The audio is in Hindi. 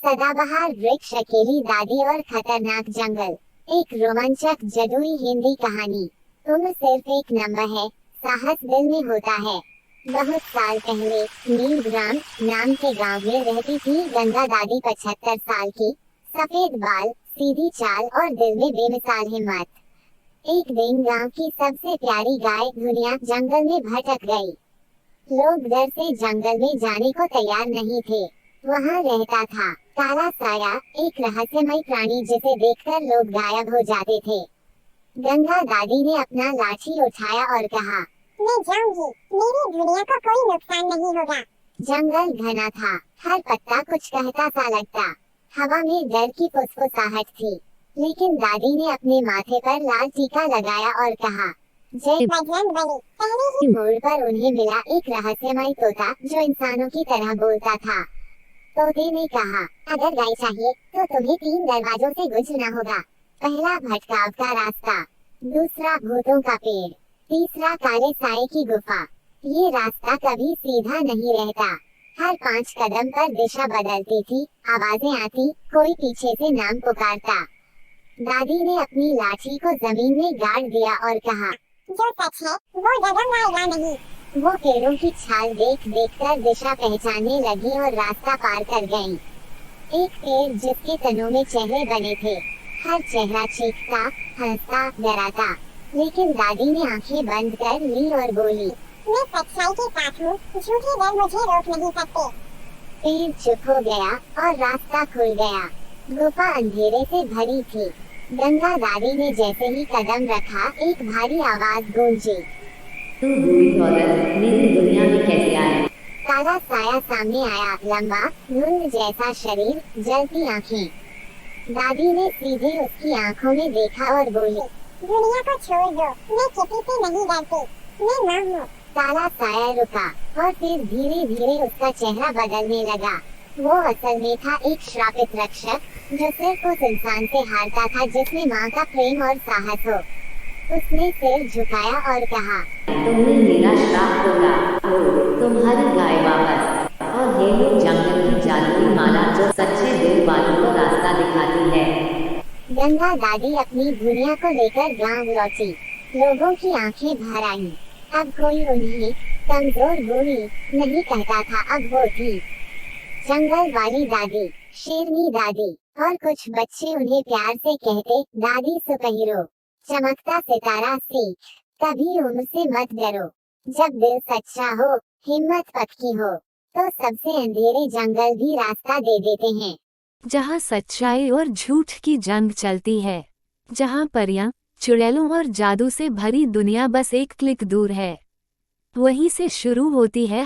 सदाबहार वृक्ष, अकेली दादी और खतरनाक जंगल। एक रोमांचक जदुई हिंदी कहानी। उम्र सिर्फ एक नंबर है, साहस दिल में होता है। बहुत साल पहले नीलग्राम नाम के गांव में रहती थी गंगा दादी। 75 साल की, सफेद बाल, सीधी चाल और दिल में बेमिसाल हिम्मत। एक दिन गांव की सबसे प्यारी गाय दुनिया जंगल में भटक गई। लोग डर से जंगल में जाने को तैयार नहीं थे। वहाँ रहता था काला साया, एक रहस्यमय प्राणी जिसे देखकर लोग गायब हो जाते थे। गंगा दादी ने अपना लाठी उठाया और कहा, मैं जाऊंगी, मेरी दुनिया को कोई नुकसान नहीं होगा। जंगल घना था, हर पत्ता कुछ कहता सा लगता। हवा में डर की फुसफुसाहट थी, लेकिन दादी ने अपने माथे पर लाल टीका लगाया और कहा, जय बजरंगबली। पहले ही मोड़ पर उन्हें मिला एक रहस्यमय तोता जो इंसानों की तरह बोलता था। तोते ने कहा, अगर गाय चाहिए तो तुम्हें 3 दरवाजों से गुजरना होगा। पहला भटकाव का रास्ता, दूसरा भूतों का पेड़, तीसरा काले साए की गुफा। ये रास्ता कभी सीधा नहीं रहता। हर 5 कदम पर दिशा बदलती थी, आवाजें आती, कोई पीछे से नाम पुकारता। दादी ने अपनी लाठी को जमीन में गाड़ दिया और कहा, जो सच है वो डगमगाएगा नहीं। वो पेड़ों की छाल देख देख कर दिशा पहचानने लगी और रास्ता पार कर गई। एक पेड़ जिसके तनों में चेहरे बने थे, हर चेहरा चीखता, हंसता, डराता। लेकिन दादी ने आंखें बंद कर ली और बोली, मैं सच्चाई के साथ हूँ, झूठे डर मुझे रोक नहीं सकते। पेड़ चुप हो गया और रास्ता खुल गया। गुफा अंधेरे से भरी थी। गंगा दादी ने जैसे ही कदम रखा, एक भारी आवाज गूंजी, तू बूढ़ी औरत मेरी दुनिया में कैसे आई? काला साया सामने आया, लंबा, धुंध जैसा शरीर, जलती आंखें। दादी ने सीधे उसकी आंखों में देखा और बोली, दुनिया को छोड़ दो, मैं किसी से नहीं डरती, मैं माँ हूँ। काला साया रुका और फिर धीरे धीरे उसका चेहरा बदलने लगा। वो असल में था एक श्रापित रक्षक, जो सिर्फ उस इंसान से हारता था जिसमें माँ का प्रेम और साहस हो। उसने सिर झुकाया और कहा, तुमने मेरा श्राप तोड़ा, तुम्हारी गाय वापस। और ये लो जंगल की जादुई माला जो सच्चे दिल वालों को रास्ता दिखाती है। गंगा दादी अपनी दुनिया को लेकर गांव लौटी। लोगों की आंखें भर आईं। अब कोई उन्हें कमजोर बूढ़ी नहीं कहता था, अब वो थी जंगल वाली दादी, शेरनी दादी। और कुछ बच्चे उन्हें प्यार से कहते, दादी सुपरहीरो, चमकता सितारा सीख। कभी उम्र से मत डरो, जब दिल सच्चा हो, हिम्मत पक्की हो, तो सबसे अंधेरे जंगल भी रास्ता दे देते हैं। जहाँ सच्चाई और झूठ की जंग चलती है, जहाँ परियां, चुड़ैलों और जादू से भरी दुनिया बस एक क्लिक दूर है, वहीं से शुरू होती है